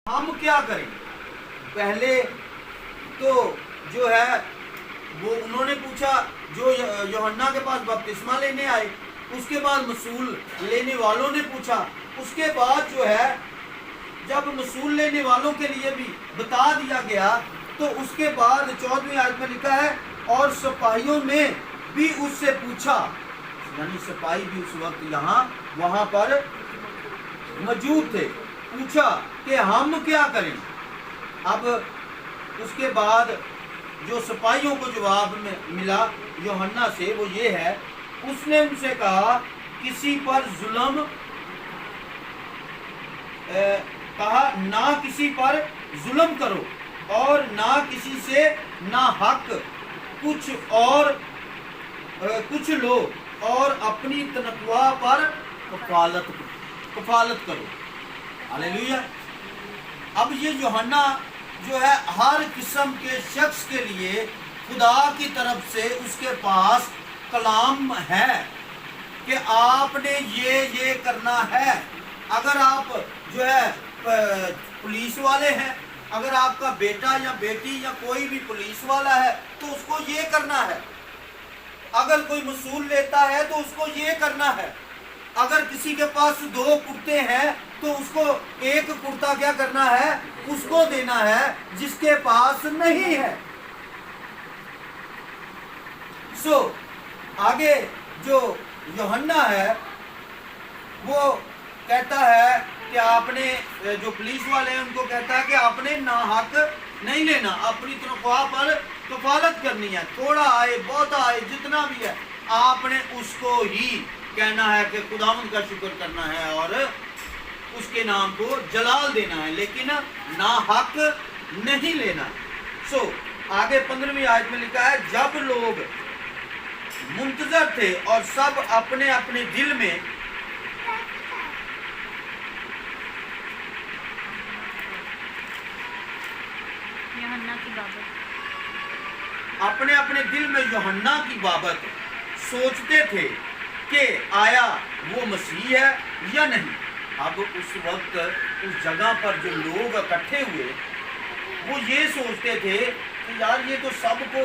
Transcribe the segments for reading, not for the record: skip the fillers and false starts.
ہم کیا کریں؟ پہلے تو جو ہے وہ انہوں نے پوچھا جو یوحنا کے پاس بپتسمہ لینے آئے، اس کے بعد مسئول لینے والوں نے پوچھا، اس کے بعد جو ہے جب مسئول لینے والوں کے لیے بھی بتا دیا گیا تو اس کے بعد 14ویں آیت میں لکھا ہے اور سپاہیوں نے بھی اس سے پوچھا، یعنی سپاہی بھی اس وقت وہاں پر موجود تھے، پوچھا کہ ہم کیا کریں؟ اب اس کے بعد جو سپاہیوں کو جواب میں ملا یوحنا سے وہ یہ ہے، اس نے ان سے کہا کسی پر ظلم کہا نہ کسی پر ظلم کرو اور نہ کسی سے ناحق کچھ لو اور اپنی تنخواہ پر کفالت کرو۔ ہاللیلویہ۔ اب یہ یوحنا جو ہے ہر قسم کے شخص کے لیے خدا کی طرف سے اس کے پاس کلام ہے کہ آپ نے یہ کرنا ہے۔ اگر آپ جو ہے پولیس والے ہیں، اگر آپ کا بیٹا یا بیٹی یا کوئی بھی پولیس والا ہے تو اس کو یہ کرنا ہے، اگر کوئی مسئول لیتا ہے تو اس کو یہ کرنا ہے، اگر کسی کے پاس 2 کرتے ہیں تو اس کو 1 کرتا کیا کرنا ہے؟ اس کو دینا ہے جس کے پاس نہیں ہے۔ آگے جو یوحنا ہے وہ کہتا ہے کہ آپ نے جو پولیس والے ہیں ان کو کہتا ہے کہ آپ نے ناحق نہیں لینا، اپنی تنخواہ پر کفالت کرنی ہے، تھوڑا آئے بہت آئے جتنا بھی ہے آپ نے اس کو ہی کہنا ہے کہ خداوند کا شکر کرنا ہے اور اس کے نام کو جلال دینا ہے، لیکن ناحق نہیں لینا۔ آگے 15ویں آیت میں لکھا ہے جب لوگ منتظر تھے اور سب اپنے اپنے دل میں یوحنا کی بابت سوچتے تھے کہ آیا وہ مسیح ہے یا نہیں۔ اب اس وقت اس جگہ پر جو لوگ اکٹھے ہوئے وہ یہ سوچتے تھے کہ یار یہ تو سب کو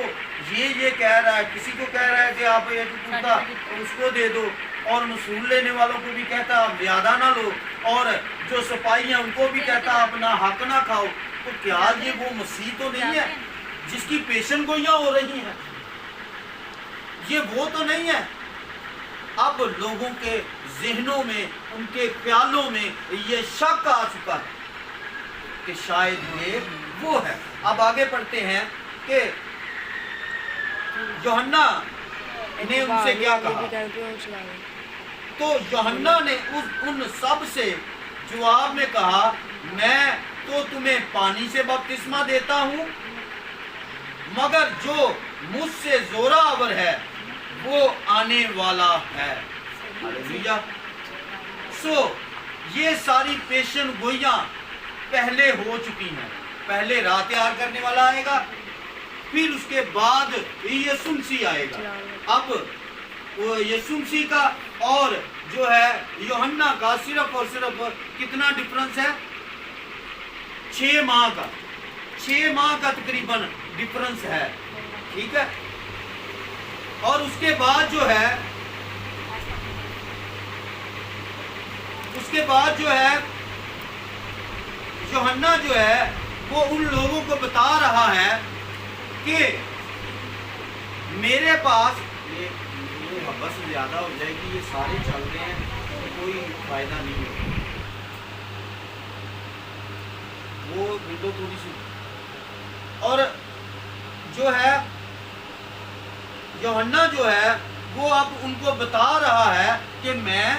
یہ کہہ رہا ہے، کسی کو کہہ رہا ہے کہ آپ ایک کرتا اس کو دے دو، اور مسئول لینے والوں کو بھی کہتا آپ زیادہ نہ لو، اور جو سپاہی ہیں ان کو بھی کہتا آپ نہ حق نہ کھاؤ، تو کیا یہ وہ مسیح تو نہیں ہے جس کی پیشن گوئیاں ہو رہی ہیں؟ یہ وہ تو نہیں ہے۔ اب لوگوں کے ذہنوں میں، ان کے خیالوں میں یہ شک آ چکا ہے کہ شاید یہ وہ ہے۔ اب آگے پڑھتے ہیں کہ یوحنا نے ان سے کیا کہا، تو یوحنا نے ان سب سے جواب میں کہا میں تو تمہیں پانی سے بپتسمہ دیتا ہوں، مگر جو مجھ سے زورا آور ہے وہ آنے والا ہے۔ ہاللیلویہ۔ یہ ساری پیشن گوئیاں پہلے ہو چکی ہیں، پہلے راہ تیار کرنے والا آئے گا، پھر اس کے بعد یسوع مسیح آئے گا۔ اب یسوع مسیح کا اور جو ہے یوحنا کا صرف اور صرف کتنا ڈفرنس ہے؟ 6 ماہ کا، 6 ماہ کا تقریباً ڈفرنس ہے، ٹھیک ہے۔ اور اس کے بعد جو ہے یوحنا جو ہے وہ ان لوگوں کو بتا رہا ہے کہ میرے پاس یہ بس زیادہ ہو جائے گی، یہ سارے چل رہے ہیں تو کوئی فائدہ نہیں ہوگا، وہ ونڈو تھوڑی سی۔ اور جو ہے یوحنا جو ہے وہ اب ان کو بتا رہا ہے کہ میں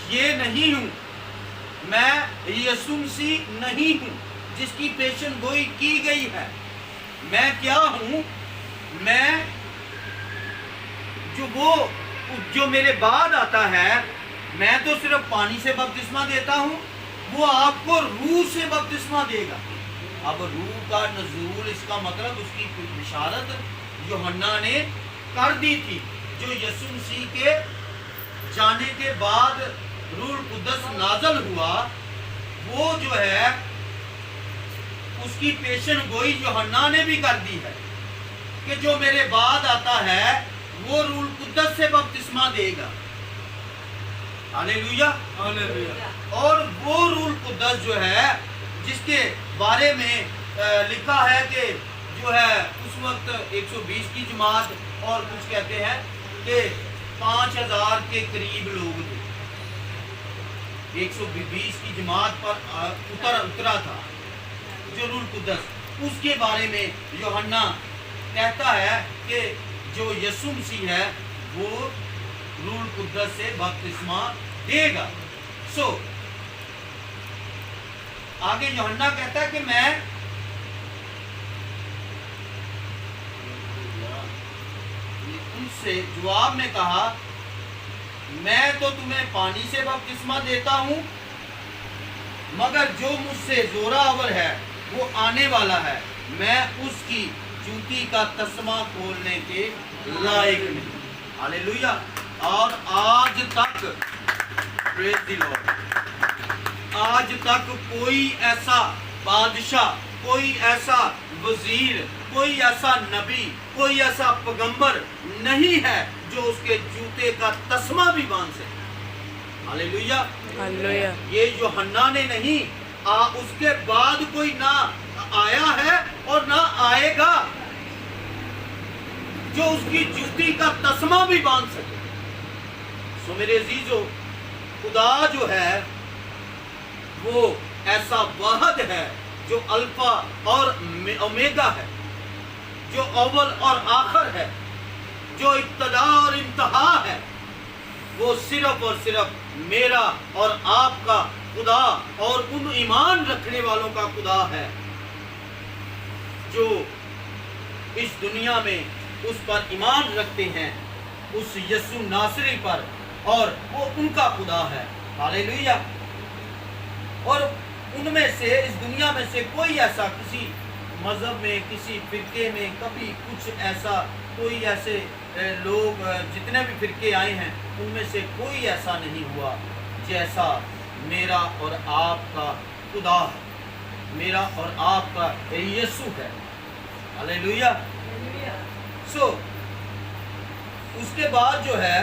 یہ نہیں ہوں، میں یسوع مسیح نہیں ہوں جس کی پیشن گوئی کی گئی ہے۔ میں کیا ہوں؟ میں جو میرے بعد آتا ہے، میں تو صرف پانی سے بپتسمہ دیتا ہوں، وہ آپ کو روح سے بپتسمہ دے گا۔ اب روح کا نزول، اس کا مطلب اس کی بشارت یوحنا نے کر دی تھی، جو یسوع مسیح کے جانے کے بعد روح القدس نازل ہوا، وہ جو ہے उसकी पेशन गोई यूहन्ना ने भी कर दी है कि जो मेरे बाद आता है वो रूह कुद्दस से बपतिस्मा देगा। हालेलुया। और वो रूह कुद्दस जो है जिसके बारे में लिखा है कि जो है उस वक्त 120 की जमात और कुछ कहते हैं कि 5000 के करीब लोग थे, 120 की जमात पर उतरा था जो रूह कुद्दस, उसके बारे में यूहन्ना कहता है कि जो यीशु मसीह है वो रूह कुद्दस से बपतिस्मा देगा। सो आगे यूहन्ना कहता है कि मैं उनसे जवाब में कहा, मैं तो तुम्हें पानी से बपतिस्मा देता हूं, मगर जो मुझसे जोरावर है वो आने वाला है, मैं उसकी जूती का तस्मा खोलने के लायक नहीं। हालेलुया। और आज तक प्रेज़ द लॉर्ड, आज तक कोई ऐसा बादशाह, कोई ऐसा वजीर, कोई ऐसा नबी, कोई ऐसा पैगंबर नहीं है जो उसके जूते का तस्मा भी बांध सके। हालेलुया। हालेलुया। ये यूहन्ना ने नहीं, उसके बाद कोई ना आया है और ना आएगा जो उसकी जूती का तस्मा भी बांध सके। सो मेरे अजीजों, खुदा जो है वो ऐसा वाहद है जो अल्फा और ओमेगा है, जो अव्वल और आखिर है, जो इब्तदा और इंतहा है। वो सिर्फ और सिर्फ मेरा और आपका खुदा और उन ईमान रखने वालों का खुदा है जो इस दुनिया में उस पर ईमान रखते हैं, उस यीशु नासरी पर, और वो उनका खुदा है। हालेलुया। और उनमें से, इस दुनिया में से कोई ऐसा किसी मजहब में, किसी फिरके में कभी कुछ ऐसा, कोई ऐसे लोग जितने भी फिरके आए हैं उनमें से कोई ऐसा नहीं हुआ जैसा मेरा और आपका खुदा है, मेरा और आपका यीशु है। हालेलुया। सो उसके बाद जो है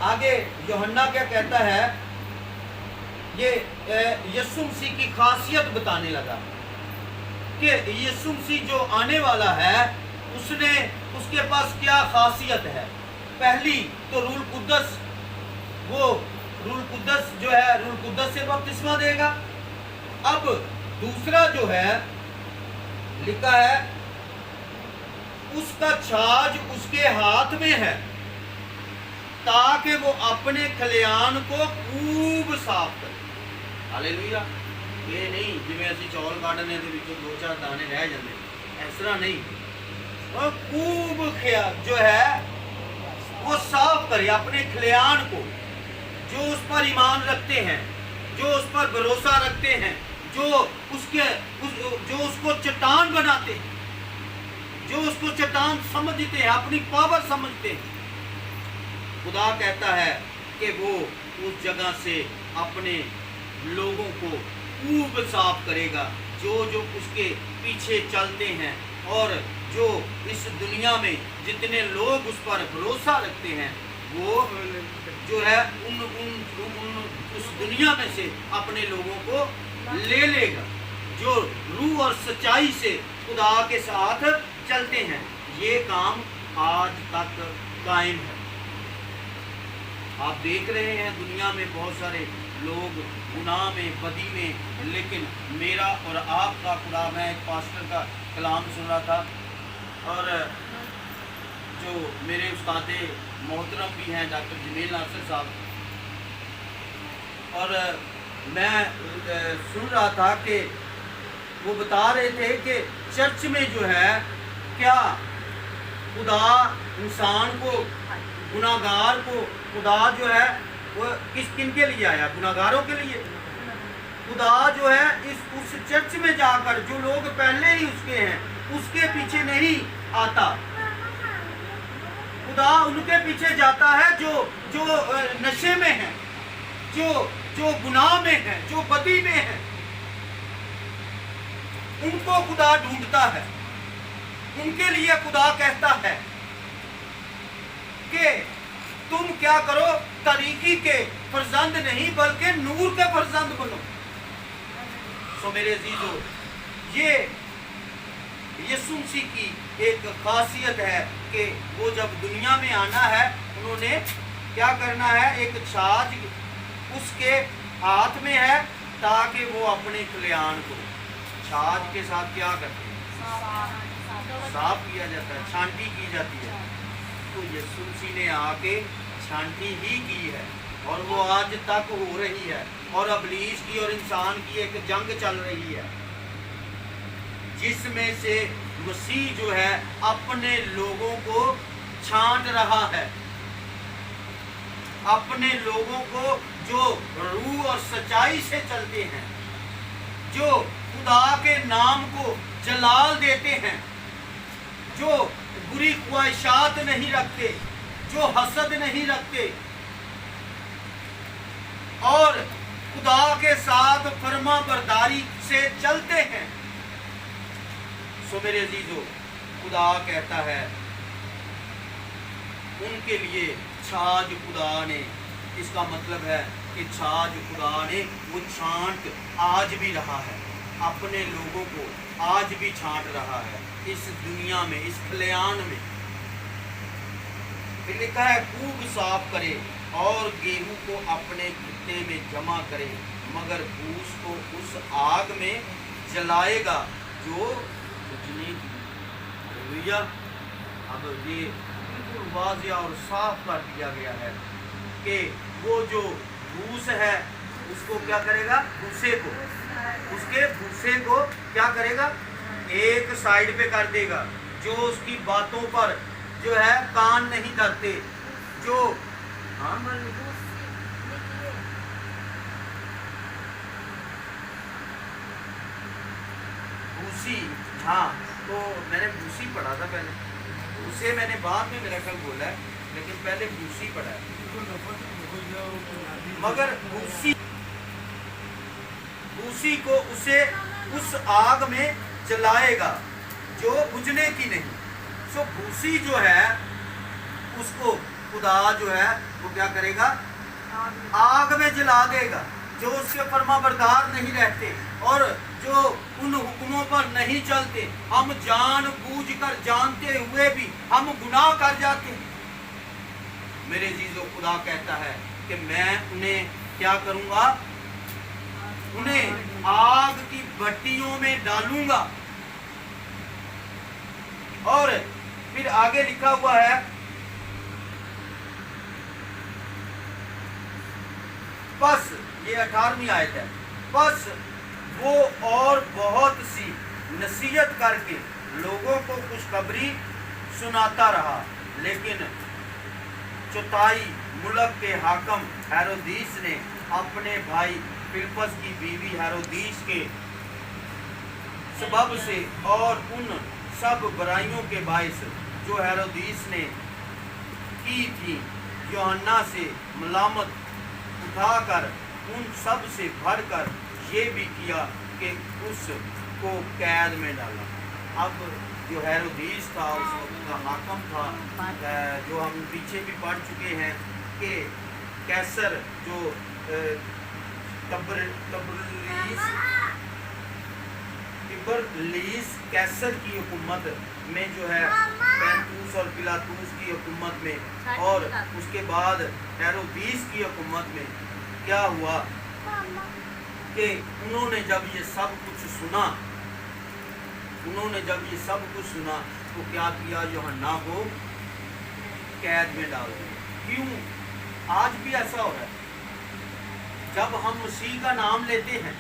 आगे यूहन्ना क्या कहता है, ये यीशु मसीह की खासियत बताने लगा कि यीशु मसीह जो आने वाला है उसके पास क्या खासियत है। पहली तो रूह कुद्दस, वो रूह कुद्दस जो है रूह कुद्दस से बपतिस्मा देगा। अब दूसरा जो है लिखा है, उसका छाज उसके हाथ में है ताकि वो अपने खलियान को खूब साफ करे। हालेलुया। ये नहीं जिवें असीं चौल काटने दे विचों 2-4 दाने रह जाते, इस तरह नहीं। और खूब खिया जो है वो साफ करे अपने खलियान को, जो उस पर ईमान रखते हैं, जो उस पर भरोसा रखते हैं, जो उसको चट्टान बनाते हैं, जो उसको चट्टान समझते हैं, अपनी पावर समझते हैं। खुदा कहता है कि वो उस जगह से अपने लोगों को खूब साफ करेगा, जो उसके पीछे चलते हैं और जो इस दुनिया में जितने लोग उस पर भरोसा रखते हैं, वो जो है उस दुनिया में से अपने लोगों को ले लेगा, जो रूह और सच्चाई से खुदा के साथ चलते हैं। ये काम आज तक कायम है। आप देख रहे हैं दुनिया में बहुत सारे लोग गुनाह में, बदी में, लेकिन मेरा और आपका खुदा, मैं एक पास्टर का कलाम सुन रहा था और जो मेरे उस्ताद मोहतरम भी हैं डॉक्टर जमील नासिर साहब, और मैं सुन रहा था कि वो बता रहे थे कि चर्च में जो है क्या खुदा इंसान को, गुनाहगार को, खुदा जो है वो किन के लिए आया? गुनाहगारों के लिए। खुदा जो है उस चर्च में जाकर जो लोग पहले ही उसके हैं उसके पीछे नहीं आता, खुदा उनके पीछे जाता है जो नशे में है, जो गुनाह में है, जो बदी में है। उनको खुदा ढूंढता है। उनके लिए खुदा कहता है कि तुम क्या करो, तरीकी के फर्जंद नहीं बल्कि नूर के फर्जंद बनो। सो मेरे अजीजों, ये यीशु मसीह की एक खासियत है कि वो जब दुनिया में आना है, उन्होंने क्या करना है, एक छाछ उसके हाथ में है ताकि वो अपने कल्याण को छाछ के साथ क्या करते हैं, साफ किया जाता है, छांटी की जाती है। तो यीशु मसीह ने आके छांटी ही की है और वो आज तक हो रही है, और इब्लीस की और इंसान की एक जंग चल रही है, जिसमें से मसीह जो है अपने लोगों को छांट रहा है, अपने लोगों को जो रूह और सच्चाई से चलते हैं, जो खुदा के नाम को जलाल देते हैं, जो बुरी ख्वाहिशात नहीं रखते, जो हसद नहीं रखते और खुदा के साथ फर्मा बरदारी से चलते हैं। सो मेरे अजीजों, खुदा कहता है उनके लिए छाछ खुदा ने, इसका मतलब है कि छाछ खुदा ने वो छांट आज भी रहा है, अपने लोगों को आज भी छांट रहा है इस दुनिया में, इस खलियान में। फिर लिखा है खूब साफ करे और गेहूं को अपने खत्ते में जमा करे, मगर भूस को उस आग में जलाएगा जो बुझने की। हालेलुया। अब ये बिल्कुल वाज़िया और साफ कर दिया गया है कि वो जो भूस है उसको क्या करेगा, भूसे को, उसके भूसे को क्या करेगा, एक साइड पे कर देगा, जो उसकी बातों पर जो है कान नहीं धरते, जो भूसी, हाँ तो मैंने भूसी पढ़ा था पहले, उसे मैंने बाद में मेरा ख्याल बोला है, लेकिन पहले भूसी पढ़ा है। मगर भूसी को उसे उस आग में जलाएगा जो बुझने की नहीं। सो भूसी जो है उसको खुदा जो है वो क्या करेगा, आग में जला देगा, जो उसके फरमाबरदार नहीं रहते और जो उन हुक्मों पर नहीं चलते। हम जान बूझ कर जानते हुए भी हम गुनाह कर जाते हैं। मेरे जीजो, खुदा कहता है कि मैं उन्हें क्या करूंगा, उन्हें आग की भट्टियों में डालूंगा। और फिर आगे लिखा हुआ है, बस ये 18वीं आयत है, बस वो और बहुत सी नसीहत करके लोगों को खुशखबरी सुनाता रहा, लेकिन चौथाई मुल्क के हाकम हेरोदीस ने अपने भाई फिलिप्पस की बीवी हेरोदीस के सबब से और उन सब बुराइयों के बायस जो हेरोदीस ने की थी, यूहन्ना से मलामत उठाकर उन सब से भरकर ये भी किया कि उसको कैद में डाला। अब जो हेरोदीस था उस वक्त का हाकम था, जो हम पीछे भी पढ़ चुके हैं कि कैसर जो तिबरलीस कैसर की हुकूमत में जो है पैंतूस और पिलातूस की हुकूमत में, और उसके बाद हेरोदीस की हुकूमत में क्या हुआ कि उन्होंने जब ये सब कुछ सुना, तो क्या किया, यूहन्ना को कैद में डाल दिया। क्यों? आज भी ऐसा हो रहा है, जब हम मसीह का नाम लेते हैं,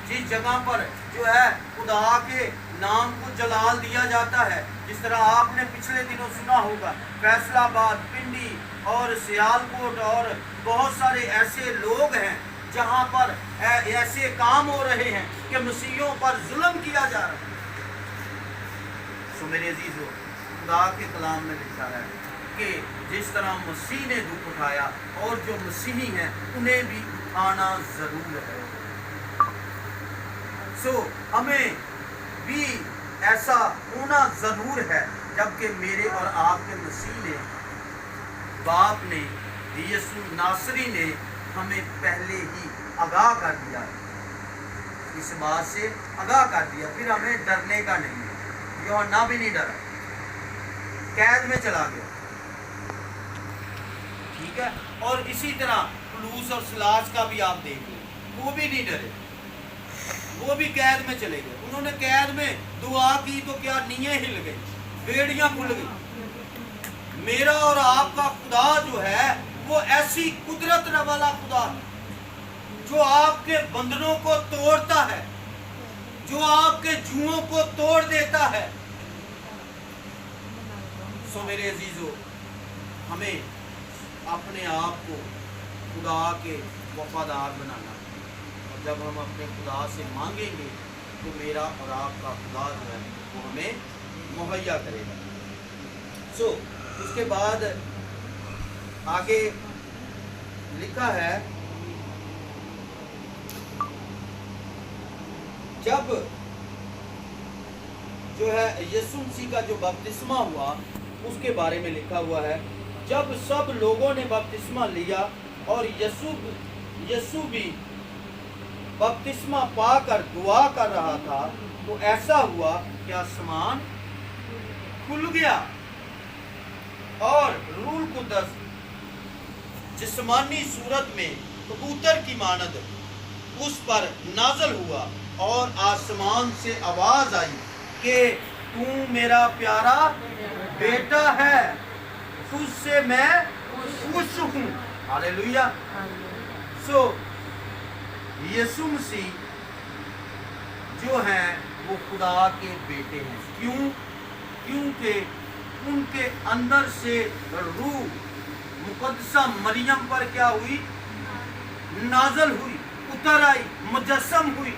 जिस जगह पर जो है खुदा के नाम को जलाल दिया जाता है, जिस तरह आपने पिछले दिनों सुना होगा, फैसलाबाद, पिंडी और सियालकोट और बहुत सारे ऐसे लोग हैं जहां पर ऐसे काम हो रहे हैं कि मसीहियों पर जुल्म किया जा रहा है। सो मेरे अजीजों, खुदा के कलाम में लिखा है कि जिस तरह मसीह ने दुख उठाया और जो मसीही हैं उन्हें भी उठाना जरूर है। सो हमें بھی ایسا ہونا ضرور ہے، جبکہ میرے اور آپ کے مسیح نے، باپ نے، یسوع ناصری نے ہمیں پہلے ہی آگاہ کر دیا ہے، اس بات سے آگاہ کر دیا، پھر ہمیں ڈرنے کا نہیں ہے۔ یوحنا بھی نہیں ڈرا، قید میں چلا گیا، ٹھیک ہے۔ اور اسی طرح پلوس اور سلاس کا بھی آپ دیکھ لیں، وہ بھی نہیں ڈرے، وہ بھی قید میں چلے گئے۔ انہوں نے قید میں دعا کی تو کیا نیہیں ہل گئی، بیڑیاں کھل گئی۔ میرا اور آپ کا خدا جو ہے وہ ایسی قدرت والا خدا ہے جو آپ کے بندنوں کو توڑتا ہے، جو آپ کے جوؤں کو توڑ دیتا ہے۔ سو میرے عزیزو، ہمیں اپنے آپ کو خدا کے وفادار بنانا ہے، اور جب ہم اپنے خدا سے مانگیں گے تو میرا اور آپ کا خدا جو ہے وہ ہمیں مہیا کرے گا۔ سو اس کے بعد آگے لکھا ہے، جب جو ہے یسوع مسیح کا جو بپتسمہ ہوا اس کے بارے میں لکھا ہوا ہے، جب سب لوگوں نے بپتسمہ لیا اور یسوع بھی بپتسمہ پا کر دعا کر رہا تھا تو ایسا ہوا کہ آسمان کھل گیا اور روح القدس جسمانی صورت میں کبوتر کی مانند اس پر نازل ہوا، اور آسمان سے آواز آئی کہ تو میرا پیارا بیٹا ہے، تجھ سے میں خوش ہوں۔ ہاللیلویہ۔ سو یسوع مسیح جو ہیں وہ خدا کے بیٹے ہیں، کیوں؟ کیونکہ ان کے اندر سے روح مقدسہ مریم پر کیا ہوئی؟ نازل ہوئی، اتر آئی، مجسم ہوئی۔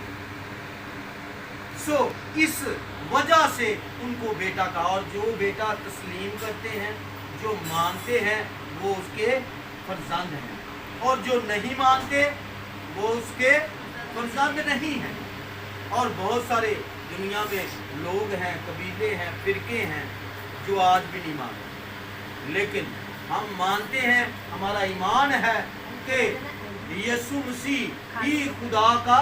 سو اس وجہ سے ان کو بیٹا کہا، اور جو بیٹا تسلیم کرتے ہیں، جو مانتے ہیں، وہ اس کے فرزند ہیں، اور جو نہیں مانتے وہ اس کے فرزند نہیں ہیں۔ اور بہت سارے دنیا میں لوگ ہیں، قبیلے ہیں، فرقے ہیں جو آج بھی نہیں مانتے، لیکن ہم مانتے ہیں، ہمارا ایمان ہے کہ یسوع مسیح ہی خدا کا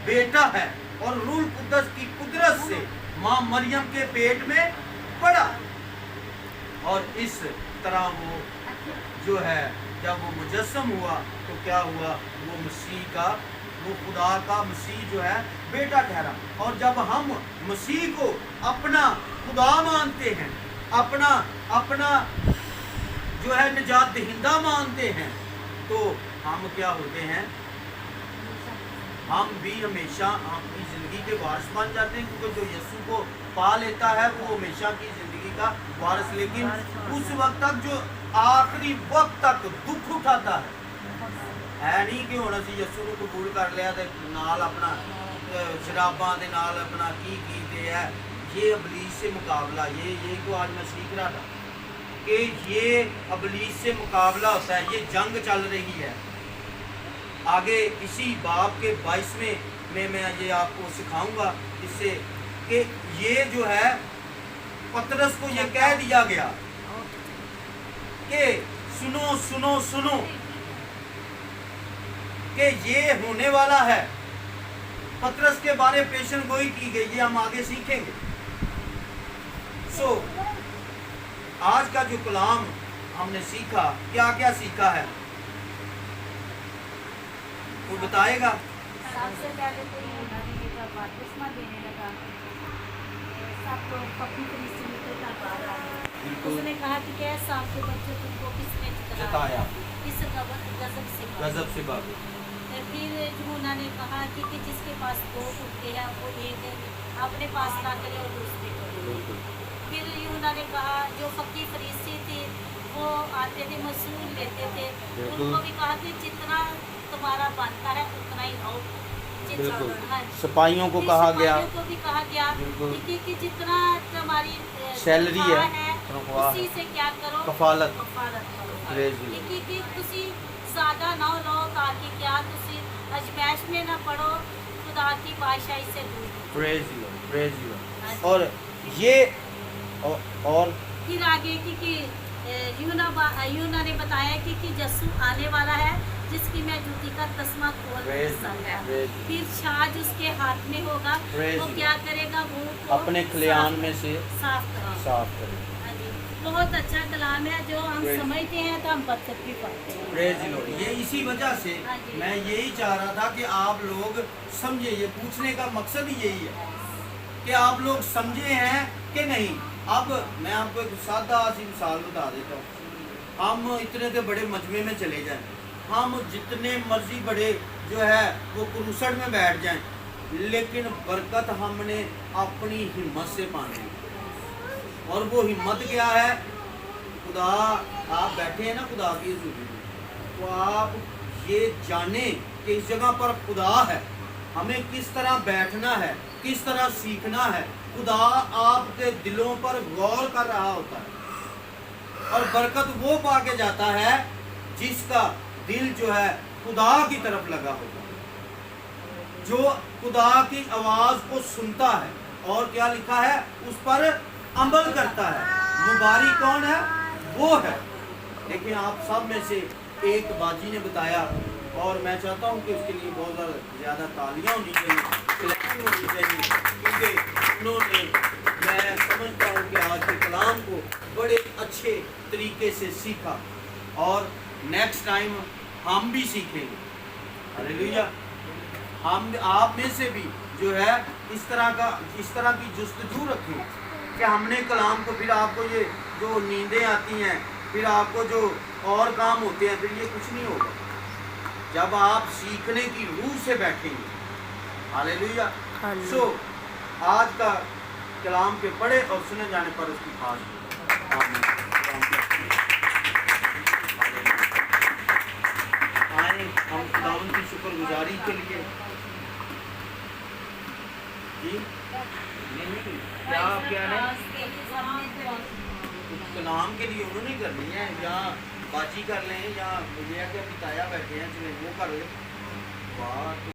بیٹا ہے، اور روح القدس کی قدرت سے ماں مریم کے پیٹ میں پڑا، اور اس طرح وہ جو ہے جب وہ مجسم ہوا تو کیا ہوا؟ وہ مسیح کا، وہ خدا کا مسیح جو ہے بیٹا ٹھہرا۔ اور جب ہم مسیح کو اپنا خدا مانتے ہیں، اپنا جو ہے نجات دہندہ مانتے ہیں، تو ہم کیا ہوتے ہیں؟ ہم بھی ہمیشہ اپنی زندگی کے وارث بن جاتے ہیں، کیونکہ جو یسوع کو پا لیتا ہے وہ ہمیشہ کی زندگی کا وارث۔ لیکن اس وقت تک، جو آخری وقت تک دکھ اٹھاتا ہے نہیں کہ ہن اسی یسوع کو قبول کر لیا تے نال اپنا شراباں دے نال اپنا کی ہے، یہ ابلیس سے مقابلہ، یہ کو آج میں سیکھ رہا تھا کہ یہ ابلیس سے مقابلہ ہوتا ہے، یہ جنگ چل رہی ہے۔ آگے اسی باب کے 22 میں میں یہ آپ کو سکھاؤں گا، اس سے کہ یہ جو ہے پطرس کو یہ کہہ دیا گیا کہ سنو سنو سنو کہ یہ ہونے والا ہے۔ پطرس کے بارے پیشن گوئی کی گئی، یہ ہم آگے سیکھیں گے۔ سو آج کا جو کلام ہم نے سیکھا، کیا کیا سیکھا ہے وہ بتائے گا؟ سب سے پہلے تو یہ جب بپتسمہ دینے لگا، سب لوگ اپنی فریسی نکل کر باہر آئے۔ اس نے کہا کہ کیسا آپ کے بچے تم کو کس نے جتایا؟ اس غضب سے باغ۔ پھر یوحنا نے کہا کہ جس کے پاس 2 کتے ہیں وہ ایک اپنے پاس نہ کرے اور دوسرے کو دے۔ پھر یوحنا نے کہا جو فقی فریسی تھے وہ آتے تھے، مسئول لیتے تھے، ان کو بھی کہا کہ جتنا تمہارا بنتا ہے اتنا ہی لاؤ۔ سپاہیوں کو کہا گیا، سپاہیوں کو بھی کہا گیا کہ جتنا تمہاری سیلری ہے اسی سے کیا کرو؟ کفالت کرو۔ کہ تسی زیادہ نہ لو تاکہ کیا تسی اجمائش میں نہ پڑو، खुदा की बादशाही से दूर हो। Praise Lord, praise Lord. हाँ जी। और ये और फिर आगे कि यूना ने बताया कि यस्सु आने वाला है जिसकी मैं जूती का तस्मा खोल Praise सकता। Praise फिर छाछ उसके हाथ में होगा, Praise वो Lord। क्या करेगा, मुंह को अपने खलियान में से साफ करेगा। साफ करें। हाँ जी, बहुत अच्छा कलाम है जो हम Praise। समझते हैं तो हम बरकत भी पाते हैं। Praise Lord. ये इसी वजह से हाँ जी। मैं यही चाह रहा था कि आप लोग समझे, ये पूछने का मकसद ही यही है कि आप लोग समझे हैं कि नहीं। अब मैं आपको एक सादा सी मिसाल बता देता हूँ। हम इतने के बड़े मजमे में चले जाएं, हम जितने मर्जी बड़े जो है वो कुरुसड़ में बैठ जाएं, लेकिन बरकत हमने अपनी हिम्मत से पानी है। और वो हिम्मत क्या है? खुदा, आप बैठे हैं ना खुदा की हज़ूरी में, तो आप ये जाने कि इस जगह पर खुदा है, हमें किस तरह बैठना है, किस तरह सीखना है। खुदा आपके दिलों पर गौर कर रहा होता है और बरकत वो पाके जाता है जिसका दिल जो है खुदा की तरफ लगा होता है, जो खुदा की आवाज़ को सुनता है और क्या लिखा है, उस पर अमल करता है। मुबारक कौन है? वो है। देखिए, आप सब में से एक बाजी ने बताया और मैं चाहता हूँ कि उसके लिए बहुत ज़्यादा तालियाँ होनी चाहिए, क्लैपिंग होनी चाहिए, क्योंकि उन्होंने, मैं समझता हूँ कि आज के कलाम को बड़े अच्छे तरीके से सीखा और नेक्स्ट टाइम हम भी सीखेंगे। हालेलुया। हम आप में से भी जो है इस तरह की जुस्तजू रखें कि हमने कलाम को, फिर आपको ये जो नींदें आती हैं, फिर आपको जो और काम होते हैं, फिर ये कुछ नहीं होगा जब आप सीखने की रूह से बैठेंगे। हालेलुया। सो आज का कलाम के पढ़े और सुने जाने पर उसकी खास आए हम खुदावंद की शुक्रगुजारी के लिए जी। क्या आप कह रहे हैं? कलाम के लिए उन्होंने करनी है, या बाजी कर लें, या मुझे क्या पिताया बैठे हैं चले वो कर लें। वाह।